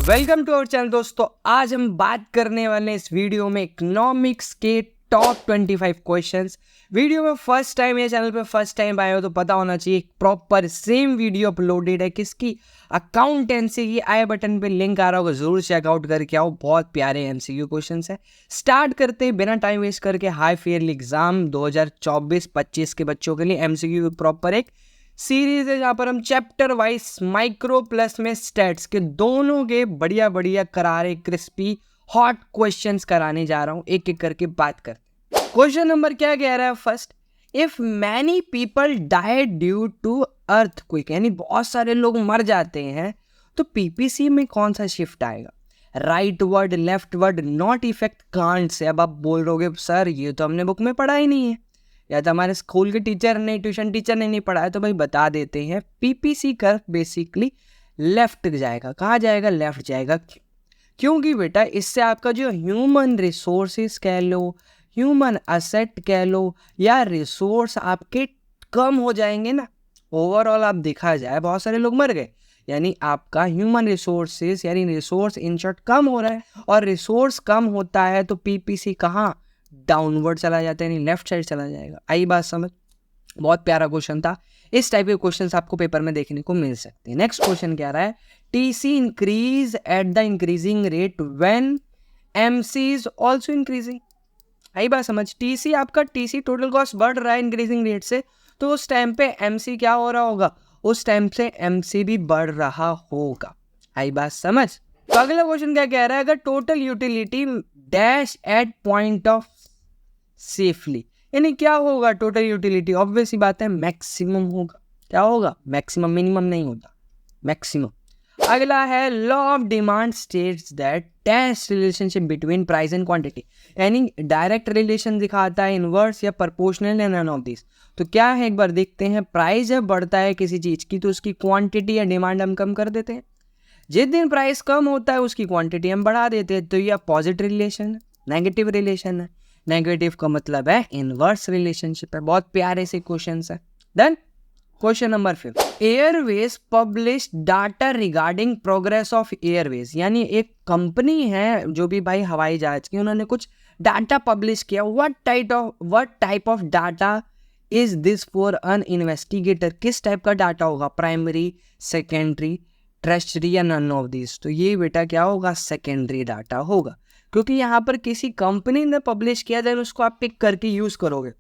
Welcome to our channel दोस्तों। आज हम बात करने वाले हैं इस वीडियो में इकोनॉमिक्स के टॉप 25 क्वेश्चंस। वीडियो में फर्स्ट टाइम ये चैनल पे फर्स्ट टाइम आए हो तो पता होना चाहिए प्रॉपर सेम वीडियो अपलोडेड है किसकी, अकाउंटेंसी की। आई बटन पे लिंक आ रहा होगा, जरूर चेकआउट करके आओ। बहुत प्यारे एमसीक्यू क्वेश्चंस है। स्टार्ट करते हैं बिना टाइम वेस्ट करके। हाई फेयरली एग्जाम 2024-25 के बच्चों के लिए एमसीक्यू प्रॉपर एक सीरीज है जहाँ पर हम चैप्टर वाइज माइक्रो प्लस में स्टैट्स के दोनों के बढ़िया बढ़िया करारे क्रिस्पी हॉट क्वेश्चंस कराने जा रहा हूँ। एक एक करके बात करते हैं। क्वेश्चन नंबर क्या कह रहा है first, if many people died due to earthquake, यानी बहुत सारे लोग मर जाते हैं तो पीपीसी में कौन सा शिफ्ट आएगा? Right word, left word, not effect, can't say. अब आप बोल रहे सर ये तो हमने बुक में पढ़ा ही नहीं है, या तो हमारे स्कूल के टीचर ने, ट्यूशन टीचर ने नहीं पढ़ाया। तो भाई बता देते हैं, पीपीसी कर्व बेसिकली लेफ्ट जाएगा। कहाँ जाएगा? लेफ्ट जाएगा। क्योंकि बेटा इससे आपका जो ह्यूमन रिसोर्सेस कह लो, ह्यूमन असेट कह लो, या रिसोर्स आपके कम हो जाएंगे ना। ओवरऑल आप देखा जाए बहुत सारे लोग मर गए, यानी आपका ह्यूमन रिसोर्सेस यानी रिसोर्स इन शॉर्ट कम हो रहा है। और रिसोर्स कम होता है तो पीपीसी कहाँ? डाउनवर्ड चला जाता है, यानी लेफ्ट साइड चला जाएगा। आई बात समझ? बहुत प्यारा क्वेश्चन था। इस टाइप के क्वेश्चंस आपको पेपर में देखने को मिल सकते हैं। नेक्स्ट क्वेश्चन क्या रहा है, TC increase at the increasing rate when MC is also increasing. आई बात समझ? टीसी आपका टीसी टोटल कॉस्ट बढ़ रहा है इंक्रीजिंग रेट से, तो उस टाइम पे एमसी क्या हो रहा होगा? उस टाइम से एमसी भी बढ़ रहा होगा। आई बात समझ? तो अगला क्वेश्चन क्या कह रहा है, अगर total utility dash at point of safely, यानी क्या होगा टोटल यूटिलिटी? ऑब्वियस ही बात है मैक्सिमम होगा। क्या होगा? मैक्सिमम, मिनिमम नहीं होता, मैक्सिमम। अगला है law of demand states that dash relationship between price and quantity, यानी डायरेक्ट रिलेशन दिखाता है, इनवर्स या प्रोपोर्शनल या नन ऑफ दिस। तो क्या है एक बार देखते हैं, प्राइस जब बढ़ता है किसी चीज की तो उसकी क्वांटिटी या डिमांड हम कम कर देते हैं। जिस दिन प्राइस कम होता है उसकी क्वांटिटी हम बढ़ा देते हैं। तो यह पॉजिटिव रिलेशन है, नेगेटिव रिलेशन है। नेगेटिव का मतलब है इनवर्स रिलेशनशिप है। बहुत प्यारे से क्वेश्चन है। Then question number 5, airways publish data regarding progress of airways, यानी एक कंपनी है जो भी भाई हवाई जहाज की, उन्होंने कुछ डाटा पब्लिश किया। What type of data is this for on investigator? किस टाइप का डाटा होगा? प्राइमरी, सेकेंडरी, टर्शियरी या नन ऑफ दिस? तो ये बेटा क्या होगा? सेकेंडरी डाटा होगा, क्योंकि यहाँ पर किसी कंपनी ने पब्लिश किया, देन उसको आप पिक करके यूज करोगे।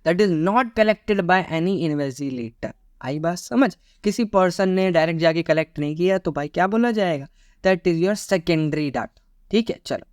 That is not collected by any investigator. आई बात समझ? किसी पर्सन ने डायरेक्ट जाके कलेक्ट नहीं किया तो भाई क्या बोला जाएगा? That is your secondary data. ठीक है, चलो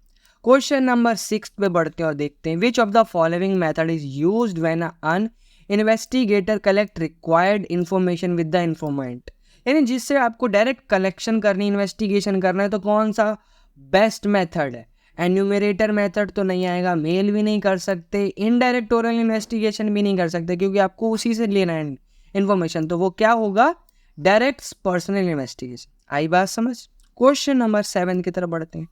क्वेश्चन नंबर 6 पे बढ़ते हैं और देखते हैं, which of the following method is used when an investigator collect required information with the informant, यानी जिससे आपको डायरेक्ट कलेक्शन करनी, इन्वेस्टिगेशन करना है तो कौन सा बेस्ट मेथड है? एन्यूमरेटर मेथड तो नहीं आएगा, मेल भी नहीं कर सकते, इनडायरेक्ट ओरल इन्वेस्टिगेशन भी नहीं कर सकते, क्योंकि आपको उसी से लेना है इन्फॉर्मेशन। तो वो क्या होगा? Direct personal investigation. आई बात समझ? क्वेश्चन नंबर 7 की तरफ बढ़ते हैं।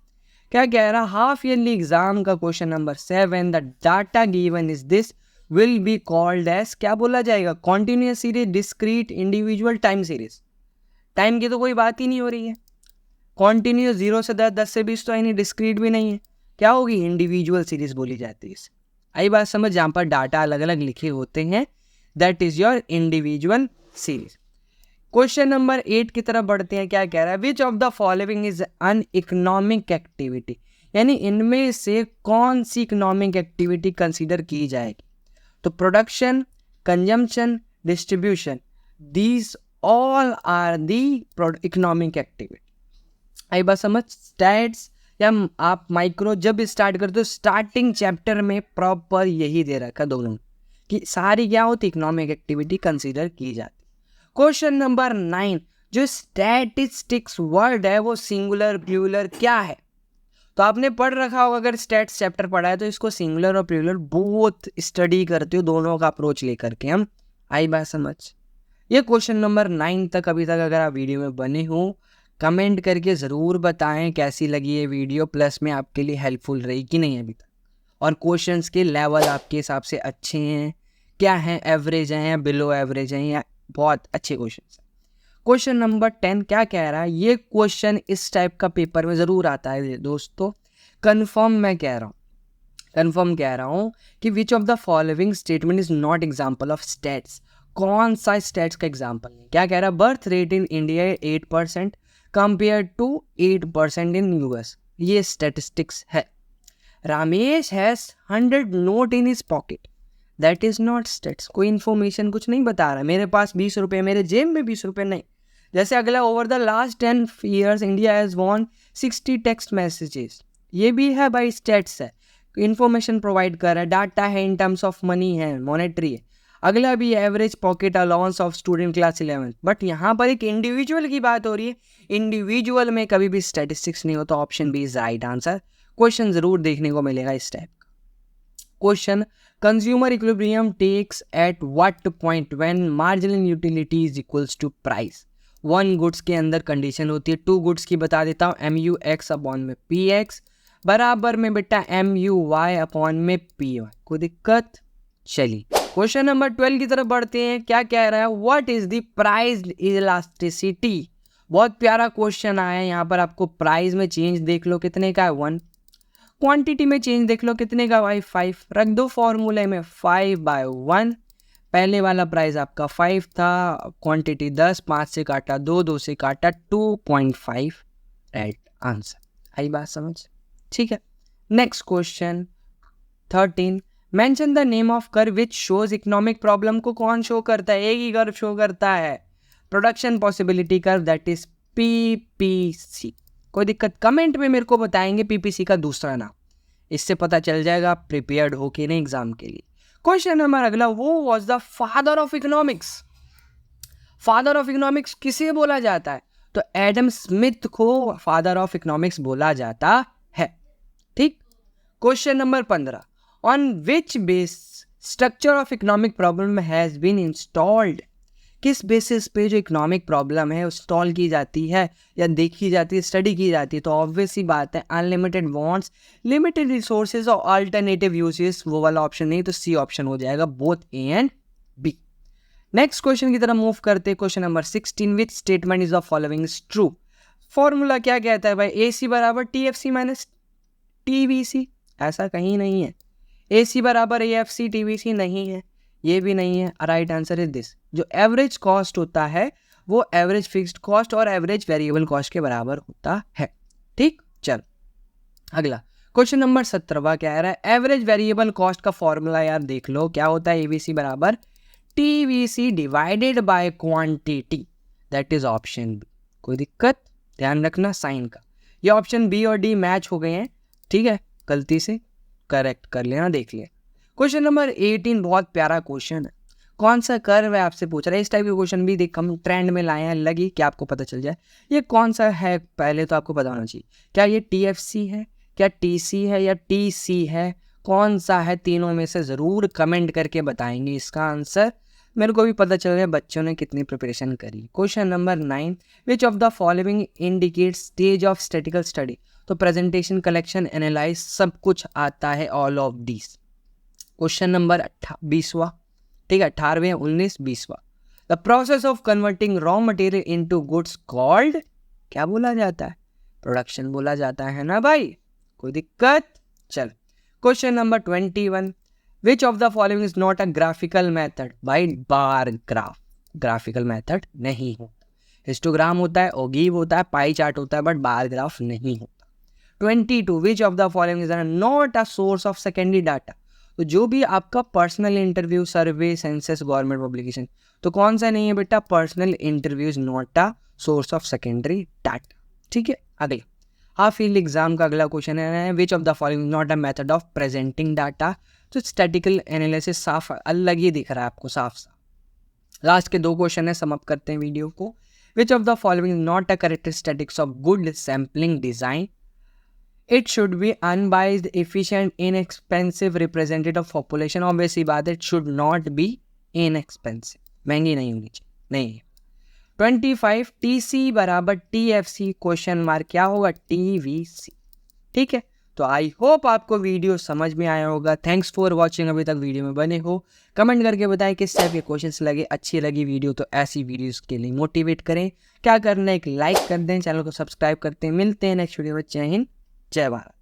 क्या कह रहा? हाफ ईयरली एग्जाम का question number 7, the data given is this will be called as, क्या बोला जाएगा? Continuous series, discrete, individual, time series. Time की तो कोई बात ही नहीं हो रही है। कॉन्टिन्यूस 0 से 10, 10 से 20 तो है नहीं, डिस्क्रीट भी नहीं है। क्या होगी? इंडिविजुअल सीरीज बोली जाती है इसे। आई बात समझ? जहाँ पर डाटा अलग अलग लिखे होते हैं, that is your individual series. Question number 8 की तरफ बढ़ते हैं। क्या कह रहा है? Which of the following is an economic activity, यानी इनमें से कौन सी इकोनॉमिक एक्टिविटी कंसीडर की जाएगी? तो production, consumption, distribution, these all are the economic activity. आई बात समझ? स्टैट्स या आप माइक्रो जब स्टार्ट करते हो, स्टार्टिंग चैप्टर में प्रॉपर यही दे रखा दोनों कि सारी क्या होती? इकोनॉमिक एक्टिविटी कंसीडर की जाती। क्वेश्चन नंबर 9, जो स्टैटिस्टिक्स वर्ड है वो सिंगुलर, प्लूरल क्या है? तो आपने पढ़ रखा होगा, अगर स्टैट्स चैप्टर पढ़ा है तो इसको सिंगुलर और प्लूरल बोथ स्टडी करते हो, दोनों का अप्रोच लेकर के हम। आई बात समझ? ये क्वेश्चन नंबर 9 तक अभी तक अगर आप वीडियो में बने हो, कमेंट करके ज़रूर बताएं कैसी लगी ये वीडियो, प्लस में आपके लिए हेल्पफुल रही कि नहीं अभी तक, और क्वेश्चंस के लेवल आपके हिसाब से अच्छे हैं क्या हैं? एवरेज हैं या बिलो एवरेज हैं या बहुत अच्छे क्वेश्चंस हैं? क्वेश्चन नंबर 10 क्या कह रहा है, ये क्वेश्चन इस टाइप का पेपर में ज़रूर आता है दोस्तों, कंफर्म कह रहा हूँ कि विच of the following statement is not example of states. कौन सा स्टेट्स का एग्जाम्पल नहीं। क्या कह रहा है, birth rate in India 8% compare to 8% in US, ये स्टेटिस्टिक्स है। Ramesh has 100 note in his pocket, that is not stats. कोई इन्फॉर्मेशन कुछ नहीं बता रहा, मेरे पास 20 रुपये, मेरे जेब में 20 रुपये नहीं। जैसे अगला, over the last 10 years India has won 60 text messages, ये भी है भाई, स्टेट्स है, इन्फॉर्मेशन प्रोवाइड कर रहा है, डाटा है, इन टर्म्स ऑफ मनी है, मॉनेटरी है। अगला भी average pocket allowance of student class 11, but यहाँ पर एक इंडिविजुअल की बात हो रही है, इंडिविजुअल में कभी भी स्टैटिस्टिक्स नहीं होता। Option B is right answer. Question जरूर देखने को मिलेगा इस टाइप का question. Consumer equilibrium takes at what point when marginal utility is equals to price. 1 goods के अंदर कंडीशन होती है, 2 गुड्स की बता देता हूँ, MUX अपॉन में PX बराबर में बेटा MUY अपॉन में PY। कोई दिक्कत? चलिए क्वेश्चन नंबर 12 की तरफ बढ़ते हैं। क्या कह रहा है, what is the price elasticity. बहुत प्यारा क्वेश्चन आया है। यहाँ पर आपको प्राइस में चेंज देख लो कितने का है 1, क्वांटिटी में चेंज देख लो कितने का भाई 5, रख दो फॉर्मूले में 5/1। पहले वाला प्राइस आपका 5 था, क्वांटिटी 10, 5 से काटा 2, 2 से काटा 2.5, राइट आंसर। आई बात समझ? ठीक है। Next question 13, mention the name of curve which shows economic problem. को कौन शो करता है? एक ही कर्व शो करता है, production possibility curve, that is PPC। कोई दिक्कत? कमेंट में मेरे को बताएंगे PPC का दूसरा नाम, इससे पता चल जाएगा आप प्रिपेयर्ड हो कि नहीं एग्जाम के लिए। क्वेश्चन नंबर अगला, who was the father of economics. Father of economics किसे बोला जाता है? तो एडम स्मिथ को फादर ऑफ इकोनॉमिक्स बोला जाता है। ठीक। Question number 15, on which base structure of economic problem has been installed. किस बेसिस पे जो इकोनॉमिक प्रॉब्लम है इंस्टॉल की जाती है या देखी जाती है, स्टडी की जाती है? तो ऑब्वियस ही बात है, अनलिमिटेड वांट्स, लिमिटेड रिसोर्सेज और अल्टरनेटिव यूजेस। वो वाला ऑप्शन नहीं, तो सी ऑप्शन हो जाएगा, both A and B। Next question की तरफ मूव करते हैं। Question number 16, which statement is the following is true. Formula क्या कहता है भाई, AC बराबर TFC माइनस TVC। ऐसा कहीं नहीं है। AC बराबर AFC TVC नहीं है, ये भी नहीं है। Right answer is this. जो एवरेज कॉस्ट होता है वो एवरेज फिक्स्ड कॉस्ट और एवरेज वेरिएबल कॉस्ट के बराबर होता है। ठीक। चल अगला क्वेश्चन नंबर 17 क्या आ रहा है, एवरेज वेरिएबल कॉस्ट का फॉर्मूला यार देख लो क्या होता है, ABC बराबर TVC divided by quantity, that is option B. कोई दिक्कत? ध्यान रखना साइन का, ये ऑप्शन B और D मैच हो गए हैं। ठीक है, गलती से करेक्ट कर लेना, देख लिया। क्वेश्चन नंबर 18 बहुत प्यारा क्वेश्चन है। कौन सा कर्व है आपसे पूछ रहा है। इस टाइप के क्वेश्चन भी देख हम ट्रेंड में लाए हैं, लगी कि आपको पता चल जाए ये कौन सा है। पहले तो आपको पता होना चाहिए, क्या ये TFC है, क्या TC है या TC है, कौन सा है। तीनों में से ज़रूर कमेंट करके बताएंगे इसका आंसर, मेरे को भी पता चल रहा है बच्चों ने कितनी प्रिपरेशन करी। Question number 9, which of the following indicate stage of statical study. तो प्रेजेंटेशन, कलेक्शन, एनालाइज सब कुछ आता है, all of this. Question number 20वां, ठीक है, 18वें, 19, 20वां। The process of converting raw material into goods called, क्या बोला जाता है? प्रोडक्शन बोला जाता है ना भाई, कोई दिक्कत? चल question number 21, which of the following is not a graphical method. भाई बार ग्राफ ग्राफिकल मेथड नहीं होता, हिस्टोग्राम होता है, ओगीव होता है, पाई चार्ट होता है, बट बार ग्राफ नहीं होता। 22, विच of the following is not a source of secondary data. तो जो भी आपका पर्सनल इंटरव्यू, सर्वे, सेंसस, गवर्नमेंट पब्लिकेशन, तो कौन सा नहीं है बेटा, personal interview is not a source of secondary data. ठीक है, अगले हाफ फील्ड एग्जाम का अगला क्वेश्चन है, which of the following not a method of presenting data. तो स्टैटिकल एनालिसिस साफ अलग ही दिख रहा है आपको, साफ साफ। लास्ट के 2 क्वेश्चन है, सम अप करते हैं वीडियो को। विच of the following not a characteristics of good sampling design. It should be unbiased, efficient, inexpensive, representative of population। Obviously बात है, it should not be inexpensive, महंगी नहीं होनी चाहिए, नहीं है। 25, TC बराबर TFC, क्वेश्चन मार्क क्या होगा, TVC। ठीक है, तो आई होप आपको वीडियो समझ में आया होगा। थैंक्स फॉर वॉचिंग, अभी तक वीडियो में बने हो। कमेंट करके बताएं किस टाइप के क्वेश्चंस लगे, अच्छी लगी वीडियो तो ऐसी वीडियोस के लिए मोटिवेट करें। क्या करना है, एक लाइक कर दें, चैनल को सब्सक्राइब करते हैं। मिलते हैं नेक्स्ट वीडियो में। जय हिंद, जय भारत।